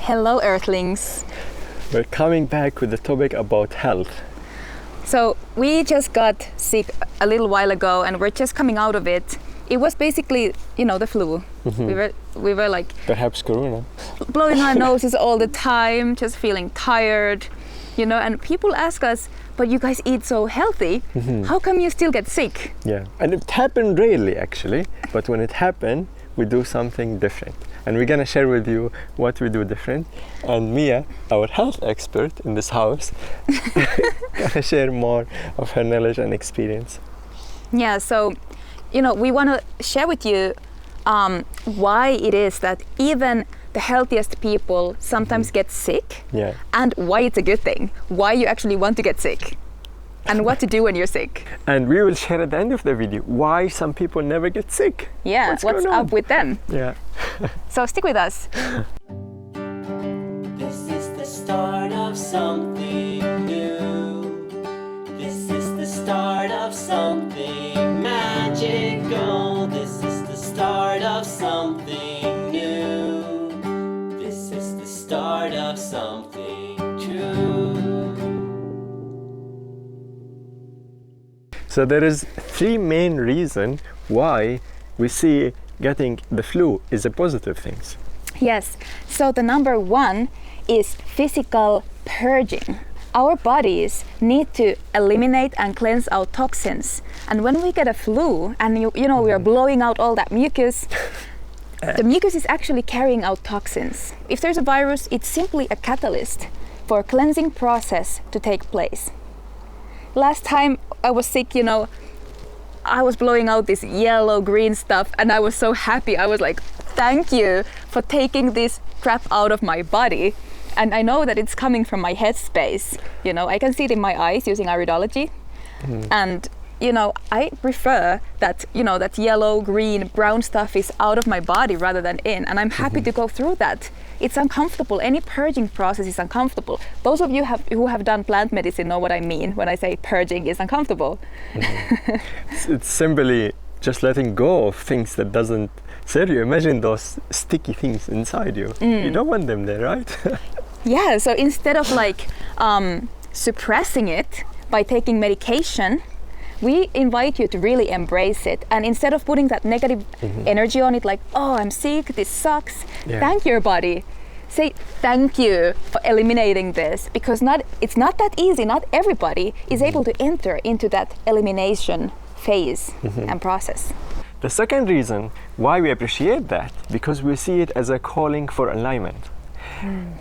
Hello, Earthlings. We're coming back with the topic about health. So we just got sick a little while ago and we're just coming out of it. It was basically, the flu. We were like Perhaps corona. blowing our noses all the time, just feeling tired, and people ask us, but you guys eat so healthy, how come you still get sick? Yeah, and it happened rarely actually, but when it happened, we do something different. And we're gonna share with you what we do different. And Mia, our health expert in this house, gonna share more of her knowledge and experience. Yeah, so, we want to share with you why it is that even the healthiest people sometimes get sick, and why it's a good thing, why you actually want to get sick, and what to do when you're sick. And we will share at the end of the video why some people never get sick. Yeah, what's up with them? Yeah. So stick with us. This is the start of something new. This is the start of something magical. This is the start of something new. This is the start of something true. So there is 3 main reasons why we see getting the flu is a positive thing. Yes, so the number 1 is physical purging. Our bodies need to eliminate and cleanse out toxins. And when we get a flu and we are blowing out all that mucus, the mucus is actually carrying out toxins. If there's a virus, it's simply a catalyst for a cleansing process to take place. Last time I was sick, I was blowing out this yellow green stuff and I was so happy. I was like, thank you for taking this crap out of my body. And I know that it's coming from my headspace. I can see it in my eyes using iridology. And I prefer that, that yellow, green, brown stuff is out of my body rather than in. And I'm happy to go through that. It's uncomfortable. Any purging process is uncomfortable. Those of you who have done plant medicine know what I mean when I say purging is uncomfortable. It's simply just letting go of things that doesn't serve you. Imagine those sticky things inside you. You don't want them there, right? Yeah, so instead of suppressing it by taking medication, we invite you to really embrace it. And instead of putting that negative energy on it, like, oh, I'm sick, this sucks, thank your body. Say thank you for eliminating this, because it's not that easy. Not everybody is able to enter into that elimination phase and process. The second reason why we appreciate that, because we see it as a calling for alignment.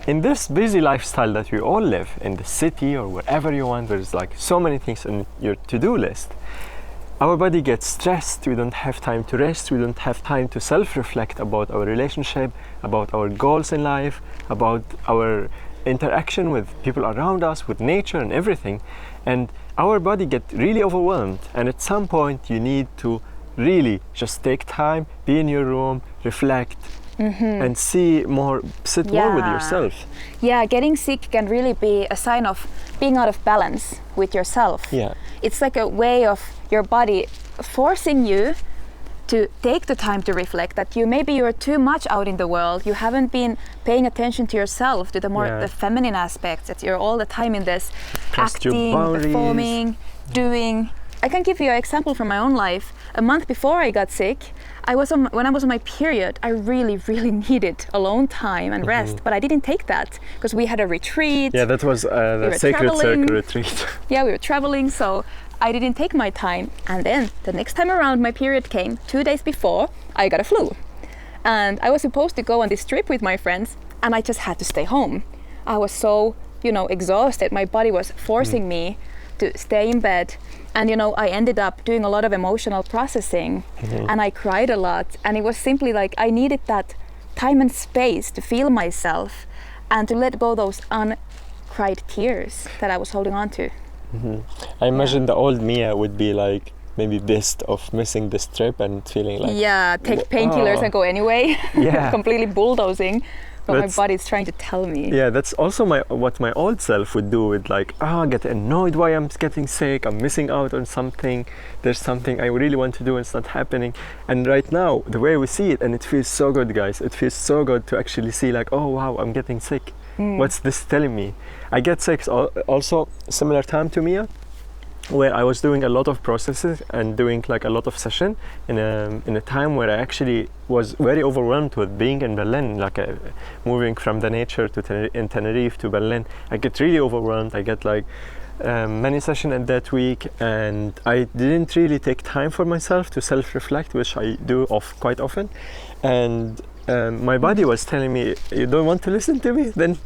In this busy lifestyle that we all live, in the city or wherever you want, there's so many things on your to-do list. Our body gets stressed, we don't have time to rest, we don't have time to self-reflect about our relationship, about our goals in life, about our interaction with people around us, with nature and everything. And our body gets really overwhelmed, and at some point you need to really just take time, be in your room, reflect, and sit more with yourself. Yeah, getting sick can really be a sign of being out of balance with yourself. Yeah. It's like a way of your body forcing you to take the time to reflect that maybe you're too much out in the world. You haven't been paying attention to yourself, to the feminine aspects, that you're all the time in this acting, performing, doing. I can give you an example from my own life. A month before I got sick, when I was on my period, I really, really needed alone time and rest, but I didn't take that because we had a retreat. Yeah, that was the Sacred Circle retreat. Yeah, we were traveling, so I didn't take my time. And then the next time around, my period came 2 days before I got a flu. And I was supposed to go on this trip with my friends, and I just had to stay home. I was so, exhausted. My body was forcing me to stay in bed. And I ended up doing a lot of emotional processing, and I cried a lot. And it was simply like I needed that time and space to feel myself and to let go those uncried tears that I was holding on to. I imagine the old Mia would be maybe pissed of missing this trip and feeling take painkillers and go anyway. Yeah. Completely bulldozing. what my body's trying to tell me. Yeah, that's also what my old self would do with like, get annoyed why I'm getting sick, I'm missing out on something, there's something I really want to do and it's not happening. And right now, the way we see it, and it feels so good, guys, it feels so good to actually see like, oh wow, I'm getting sick. What's this telling me? I get sick also similar time to Mia, where I was doing a lot of processes and doing like a lot of session in a time where I actually was very overwhelmed with being in Berlin, like moving from the nature to in Tenerife to Berlin. I get really overwhelmed. I get like many sessions in that week, and I didn't really take time for myself to self-reflect, which I do quite often. And my body was telling me, you don't want to listen to me? Then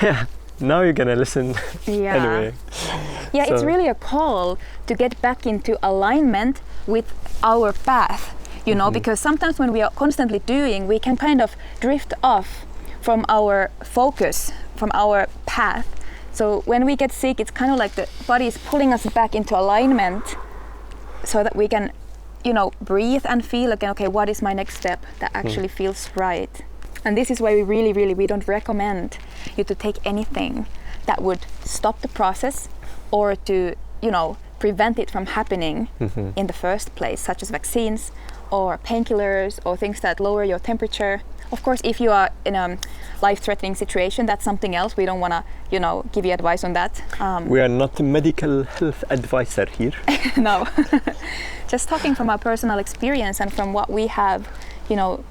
yeah, now you're gonna listen anyway. Yeah, so it's really a call to get back into alignment with our path, you know, because sometimes when we are constantly doing, we can kind of drift off from our focus, from our path. So when we get sick, it's kind of like the body is pulling us back into alignment so that we can, you know, breathe and feel again, okay, what is my next step that actually feels right? And this is why we don't recommend you to take anything that would stop the process or to, you know, prevent it from happening in the first place, such as vaccines or painkillers or things that lower your temperature. Of course, if you are in a life-threatening situation, that's something else. We don't want to, you know, give you advice on that. We are not a medical health advisor here. No, just talking from our personal experience and from what we have, you know,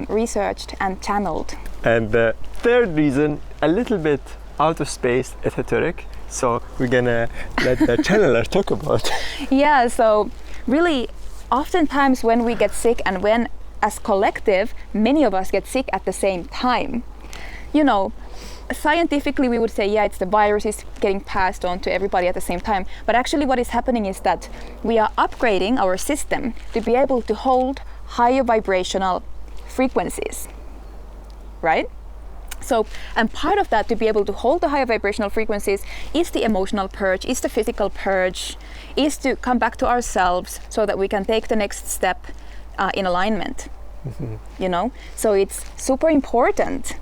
researched and channeled. And the third reason, a little bit out of space, esoteric. So we're gonna let the channeler talk about. Yeah, so really, oftentimes when we get sick and when as collective, many of us get sick at the same time. You know, scientifically we would say, yeah, it's the virus is getting passed on to everybody at the same time. But actually what is happening is that we are upgrading our system to be able to hold higher vibrational frequencies, right? So, and part of that, to be able to hold the higher vibrational frequencies, is the emotional purge, is the physical purge, is to come back to ourselves so that we can take the next step in alignment. You know, so it's super important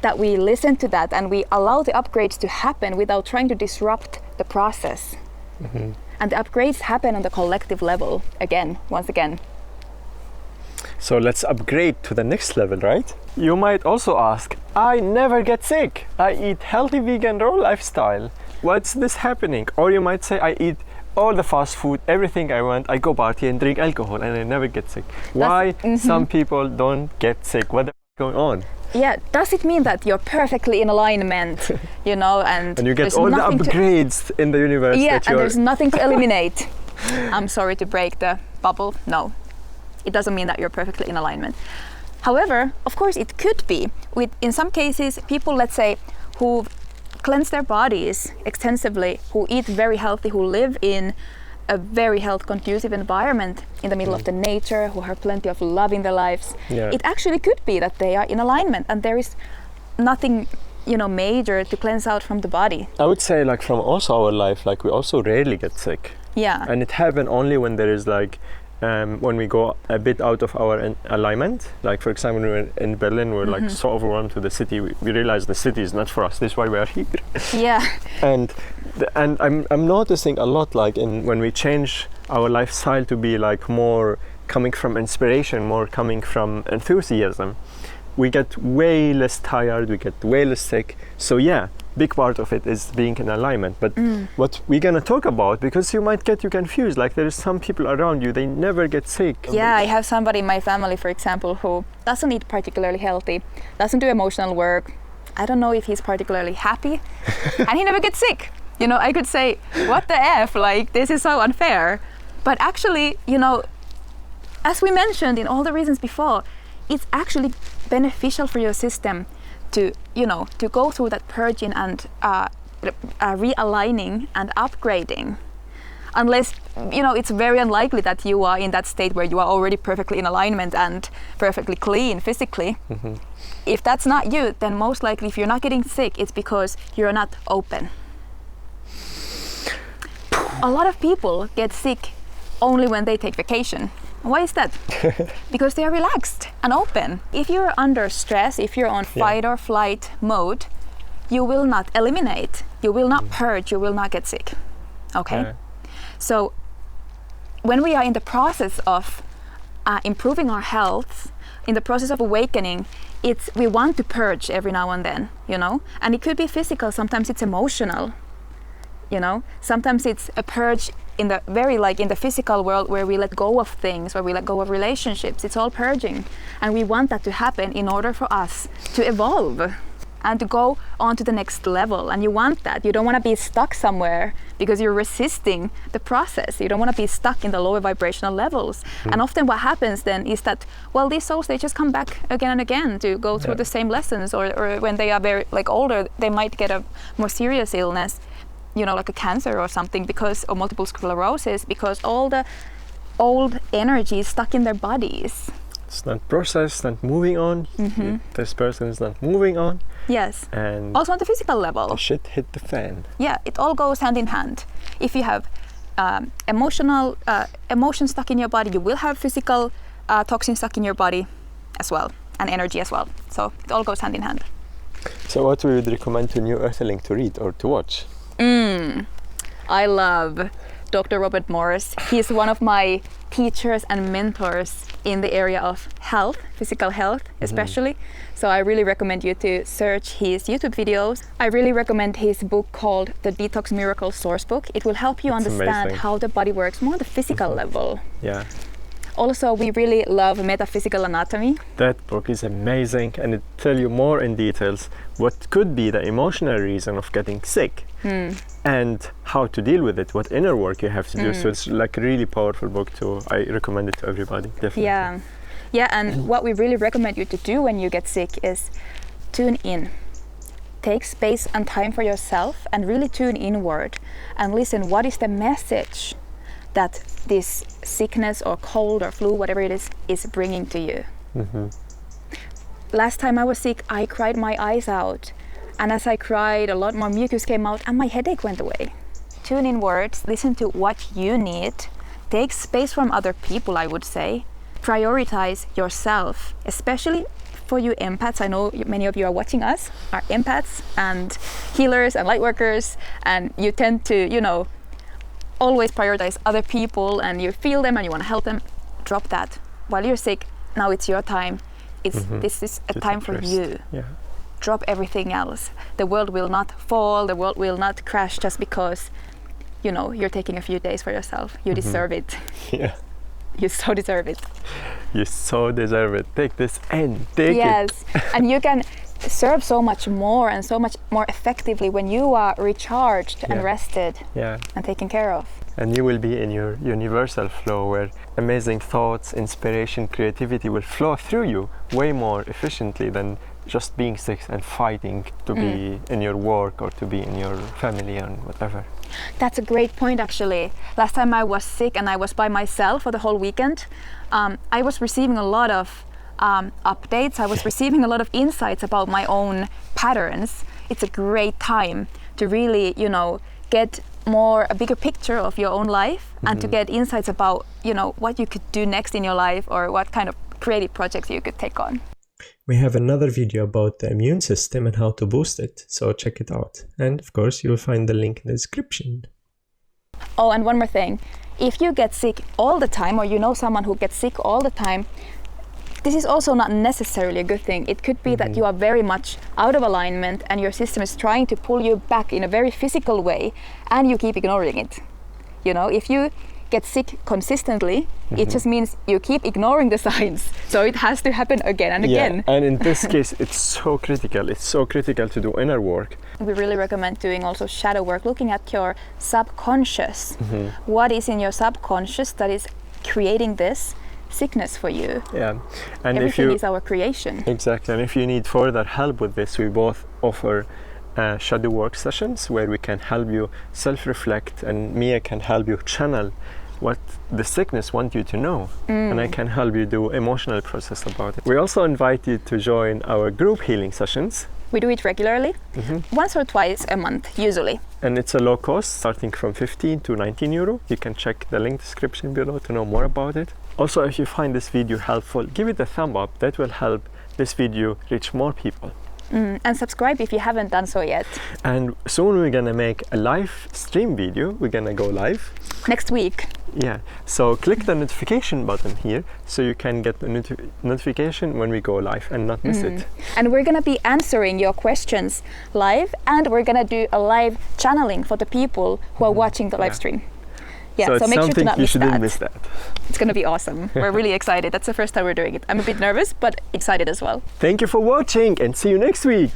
that we listen to that and we allow the upgrades to happen without trying to disrupt the process. And the upgrades happen on the collective level once again. So let's upgrade to the next level, right? You might also ask, I never get sick. I eat healthy vegan raw lifestyle. What's this happening? Or you might say, I eat all the fast food, everything I want. I go party and drink alcohol and I never get sick. Why some people don't get sick? What the f going on? Yeah, does it mean that you're perfectly in alignment, you know, and you get all the upgrades in the universe? Yeah, and there's nothing to eliminate. I'm sorry to break the bubble. No, it doesn't mean that you're perfectly in alignment. However, of course, it could be. In some cases, people, let's say, who cleanse their bodies extensively, who eat very healthy, who live in a very health conducive environment in the middle of the nature, who have plenty of love in their lives, it actually could be that they are in alignment and there is nothing, you know, major to cleanse out from the body. I would say, like, from also our life, like, we also rarely get sick. Yeah. And it happens only when there is like when we go a bit out of our alignment. Like, for example, when we were in Berlin, we're like so overwhelmed with the city, we realized the city is not for us. This is why we are here. Yeah. And I'm noticing a lot, like, when we change our lifestyle to be like more coming from inspiration, more coming from enthusiasm, we get way less tired, we get way less sick. So yeah, big part of it is being in alignment. But what we're gonna talk about, because you might get confused, like there's some people around you, they never get sick. Yeah, I have somebody in my family, for example, who doesn't eat particularly healthy, doesn't do emotional work. I don't know if he's particularly happy, and he never gets sick. You know, I could say, what the F, like, this is so unfair. But actually, you know, as we mentioned in all the reasons before, it's actually beneficial for your system to, you know, to go through that purging and realigning and upgrading. Unless, you know, it's very unlikely that you are in that state where you are already perfectly in alignment and perfectly clean physically. If that's not you, then most likely if you're not getting sick, it's because you're not open. A lot of people get sick only when they take vacation. Why is that? Because they are relaxed and open. If you're under stress, if you're on fight or flight mode, you will not eliminate, you will not purge, you will not get sick. Okay? Yeah. So when we are in the process of improving our health, in the process of awakening, we want to purge every now and then, you know? And it could be physical, sometimes it's emotional, you know? Sometimes it's a purge in the in the physical world where we let go of things, where we let go of relationships. It's all purging. And we want that to happen in order for us to evolve and to go on to the next level. And you want that. You don't want to be stuck somewhere because you're resisting the process. You don't want to be stuck in the lower vibrational levels. And often what happens then is that, well, these souls, they just come back again and again to go through the same lessons, or when they are very older, they might get a more serious illness, you know, like a cancer or something, or multiple sclerosis, because all the old energy is stuck in their bodies. It's not processed, not moving on. This person is not moving on. Yes. And also on the physical level. the shit hit the fan. Yeah, it all goes hand in hand. If you have emotions stuck in your body, you will have physical toxins stuck in your body as well, and energy as well. So it all goes hand in hand. So what we would recommend to new Earthling to read or to watch? I love Dr. Robert Morris. He's one of my teachers and mentors in the area of health, physical health especially. So I really recommend you to search his YouTube videos. I really recommend his book called The Detox Miracle Source Book. It will help you understand how the body works more on the physical level. Yeah. Also, we really love Metaphysical Anatomy. That book is amazing, and it tells you more in details what could be the emotional reason of getting sick and how to deal with it, what inner work you have to do. So it's like a really powerful book too. I recommend it to everybody, definitely. Yeah, and what we really recommend you to do when you get sick is tune in. Take space and time for yourself and really tune inward and listen, what is the message that this sickness or cold or flu, whatever it is bringing to you. Last time I was sick, I cried my eyes out. And as I cried, a lot more mucus came out and my headache went away. Tune inwards, listen to what you need. Take space from other people, I would say. Prioritize yourself, especially for you empaths. I know many of you are watching us, are empaths and healers and light workers, and you tend to, you know, always prioritize other people, and you feel them and you want to help them. Drop that. While you're sick, now it's your time. This is a time for you. Drop everything else. The world will not fall, the world will not crash just because, you know, you're taking a few days for yourself. You deserve it. Yeah. You so deserve it. You so deserve it. Take this and take it. Yes, and you can serve so much more and so much more effectively when you are recharged and rested and taken care of. And you will be in your universal flow where amazing thoughts, inspiration, creativity will flow through you way more efficiently than just being sick and fighting to be in your work or to be in your family and whatever. That's a great point, actually. Last time I was sick and I was by myself for the whole weekend, I was receiving a lot of updates. I was receiving a lot of insights about my own patterns. It's a great time to really, you know, get a bigger picture of your own life and to get insights about, you know, what you could do next in your life or what kind of creative projects you could take on. We have another video about the immune system and how to boost it, so check it out. And of course, you'll find the link in the description. Oh, and one more thing. If you get sick all the time, or you know someone who gets sick all the time, this is also not necessarily a good thing. It could be that you are very much out of alignment and your system is trying to pull you back in a very physical way and you keep ignoring it. You know, if you get sick consistently, it just means you keep ignoring the signs. So it has to happen again and again. And in this case, it's so critical. It's so critical to do inner work. We really recommend doing also shadow work, looking at your subconscious. What is in your subconscious that is creating this sickness for you? Yeah, and everything is our creation. Exactly, and if you need further help with this, we both offer shadow work sessions where we can help you self-reflect, and Mia can help you channel what the sickness wants you to know, and I can help you do emotional process about it. We also invite you to join our group healing sessions. We do it regularly, once or twice a month usually. And it's a low cost, starting from 15 to 19 euro. You can check the link description below to know more about it. Also, if you find this video helpful, give it a thumb up. That will help this video reach more people. And subscribe if you haven't done so yet. And soon we're gonna make a live stream video. We're gonna go live Next week. Yeah, so click the notification button here so you can get the notification when we go live and not miss it. And we're gonna be answering your questions live, and we're gonna do a live channeling for the people who are watching the live stream. Yeah, so so it's make sure to something not you miss shouldn't that. miss that. It's gonna be awesome. We're really excited. That's the first time we're doing it. I'm a bit nervous, but excited as well. Thank you for watching and see you next week.